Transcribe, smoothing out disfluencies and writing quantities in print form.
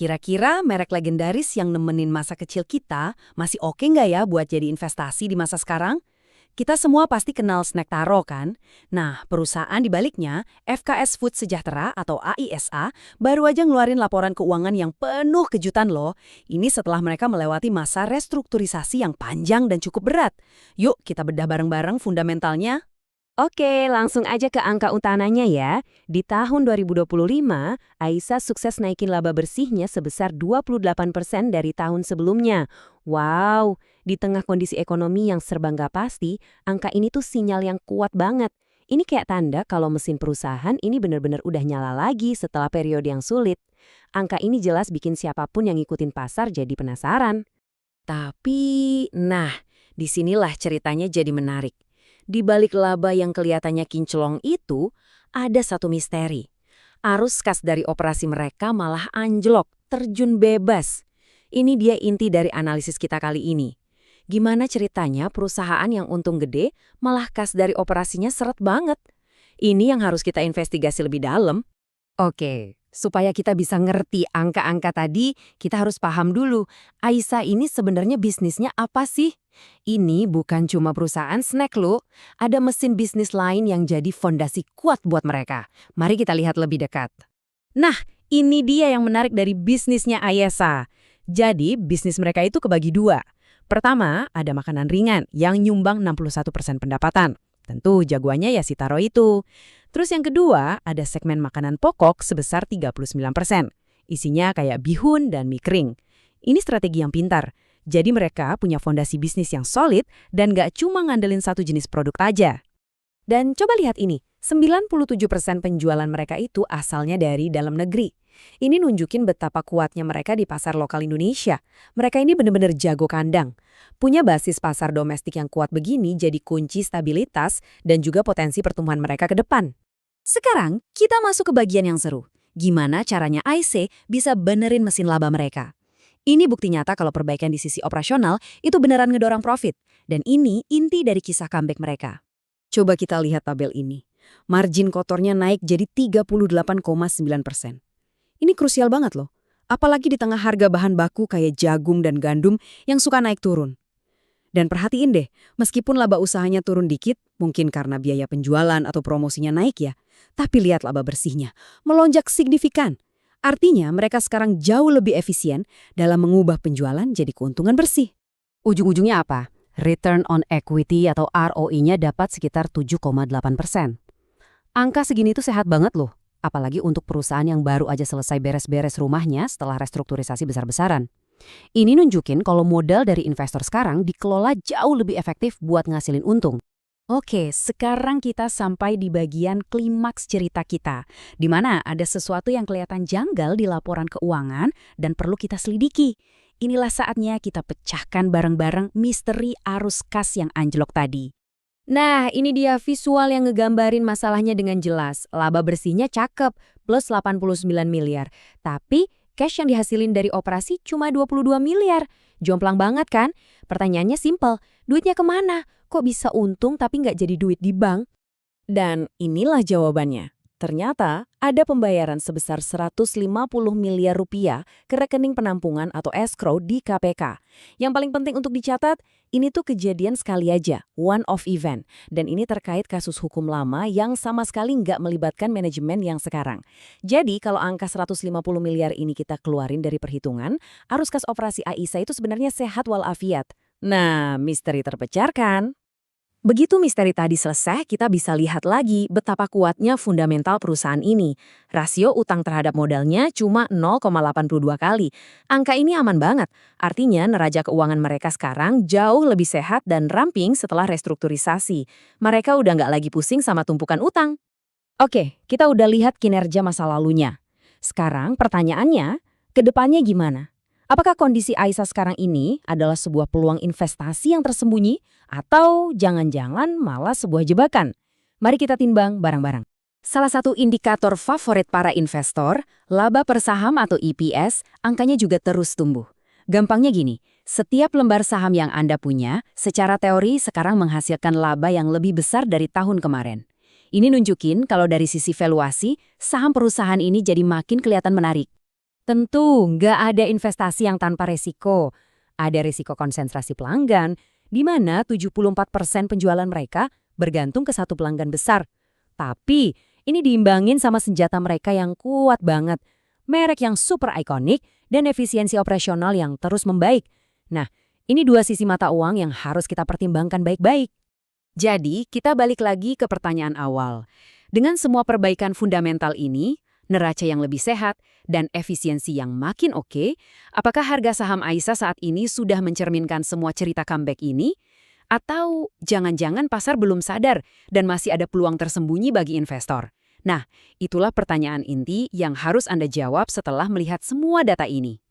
Kira-kira merek legendaris yang nemenin masa kecil kita masih oke nggak ya buat jadi investasi di masa sekarang? Kita semua pasti kenal snack taro kan? Nah, perusahaan di baliknya, FKS Food Sejahtera atau AISA, baru aja ngeluarin laporan keuangan yang penuh kejutan loh. Ini setelah mereka melewati masa restrukturisasi yang panjang dan cukup berat. Yuk, kita bedah bareng-bareng fundamentalnya. Oke, langsung aja ke angka utamanya ya. Di tahun 2025, Aisyah sukses naikin laba bersihnya sebesar 28% dari tahun sebelumnya. Wow, di tengah kondisi ekonomi yang serba nggak pasti, angka ini tuh sinyal yang kuat banget. Ini kayak tanda kalau mesin perusahaan ini benar-benar udah nyala lagi setelah periode yang sulit. Angka ini jelas bikin siapapun yang ngikutin pasar jadi penasaran. Tapi, disinilah ceritanya jadi menarik. Di balik laba yang kelihatannya kinclong itu, ada satu misteri. Arus kas dari operasi mereka malah anjlok, terjun bebas. Ini dia inti dari analisis kita kali ini. Gimana ceritanya perusahaan yang untung gede, malah kas dari operasinya seret banget? Ini yang harus kita investigasi lebih dalam. Oke, supaya kita bisa ngerti angka-angka tadi, kita harus paham dulu, Aisyah ini sebenarnya bisnisnya apa sih? Ini bukan cuma perusahaan snack loh, ada mesin bisnis lain yang jadi fondasi kuat buat mereka. Mari kita lihat lebih dekat. Nah, ini dia yang menarik dari bisnisnya Ayesa. Jadi, bisnis mereka itu kebagi dua. Pertama, ada makanan ringan yang nyumbang 61% pendapatan. Tentu jagoannya ya si Taro itu. Terus yang kedua, ada segmen makanan pokok sebesar 39%. Isinya kayak bihun dan mie kering. Ini strategi yang pintar. Jadi mereka punya fondasi bisnis yang solid dan gak cuma ngandelin satu jenis produk aja. Dan coba lihat ini, 97% penjualan mereka itu asalnya dari dalam negeri. Ini nunjukin betapa kuatnya mereka di pasar lokal Indonesia. Mereka ini benar-benar jago kandang. Punya basis pasar domestik yang kuat begini jadi kunci stabilitas dan juga potensi pertumbuhan mereka ke depan. Sekarang, kita masuk ke bagian yang seru. Gimana caranya IC bisa benerin mesin laba mereka? Ini bukti nyata kalau perbaikan di sisi operasional itu beneran ngedorong profit. Dan ini inti dari kisah comeback mereka. Coba kita lihat tabel ini. Margin kotornya naik jadi 38,9%. Ini krusial banget loh. Apalagi di tengah harga bahan baku kayak jagung dan gandum yang suka naik turun. Dan perhatiin deh, meskipun laba usahanya turun dikit, mungkin karena biaya penjualan atau promosinya naik ya, tapi lihat laba bersihnya, melonjak signifikan. Artinya mereka sekarang jauh lebih efisien dalam mengubah penjualan jadi keuntungan bersih. Ujung-ujungnya apa? Return on equity atau ROE-nya dapat sekitar 7,8%. Angka segini tuh sehat banget loh, apalagi untuk perusahaan yang baru aja selesai beres-beres rumahnya setelah restrukturisasi besar-besaran. Ini nunjukin kalau modal dari investor sekarang dikelola jauh lebih efektif buat ngasilin untung. Oke, sekarang kita sampai di bagian klimaks cerita kita, di mana ada sesuatu yang kelihatan janggal di laporan keuangan dan perlu kita selidiki. Inilah saatnya kita pecahkan bareng-bareng misteri arus kas yang anjlok tadi. Nah, ini dia visual yang ngegambarin masalahnya dengan jelas. Laba bersihnya cakep, plus 89 miliar. Tapi cash yang dihasilin dari operasi cuma 22 miliar. Jomplang banget kan? Pertanyaannya simpel, duitnya kemana? Kok bisa untung tapi nggak jadi duit di bank? Dan inilah jawabannya. Ternyata ada pembayaran sebesar 150 miliar rupiah ke rekening penampungan atau escrow di KPK. Yang paling penting untuk dicatat, ini tuh kejadian sekali aja, one-off event. Dan ini terkait kasus hukum lama yang sama sekali nggak melibatkan manajemen yang sekarang. Jadi kalau angka 150 miliar ini kita keluarin dari perhitungan, arus kas operasi AISA itu sebenarnya sehat walafiat. Nah, misteri terpecahkan. Begitu misteri tadi selesai, kita bisa lihat lagi betapa kuatnya fundamental perusahaan ini. Rasio utang terhadap modalnya cuma 0,82 kali. Angka ini aman banget. Artinya neraca keuangan mereka sekarang jauh lebih sehat dan ramping setelah restrukturisasi. Mereka udah nggak lagi pusing sama tumpukan utang. Oke, kita udah lihat kinerja masa lalunya. Sekarang pertanyaannya, ke depannya gimana? Apakah kondisi Aisyah sekarang ini adalah sebuah peluang investasi yang tersembunyi atau jangan-jangan malah sebuah jebakan? Mari kita timbang bareng-bareng. Salah satu indikator favorit para investor, laba per saham atau EPS, angkanya juga terus tumbuh. Gampangnya gini, setiap lembar saham yang Anda punya, secara teori sekarang menghasilkan laba yang lebih besar dari tahun kemarin. Ini nunjukin kalau dari sisi valuasi, saham perusahaan ini jadi makin kelihatan menarik. Tentu, nggak ada investasi yang tanpa resiko. Ada risiko konsentrasi pelanggan, di mana 74% penjualan mereka bergantung ke satu pelanggan besar. Tapi, ini diimbangin sama senjata mereka yang kuat banget. Merek yang super ikonik dan efisiensi operasional yang terus membaik. Nah, ini dua sisi mata uang yang harus kita pertimbangkan baik-baik. Jadi, kita balik lagi ke pertanyaan awal. Dengan semua perbaikan fundamental ini, neraca yang lebih sehat, dan efisiensi yang makin oke, apakah harga saham Aisa saat ini sudah mencerminkan semua cerita comeback ini? Atau jangan-jangan pasar belum sadar dan masih ada peluang tersembunyi bagi investor? Nah, itulah pertanyaan inti yang harus Anda jawab setelah melihat semua data ini.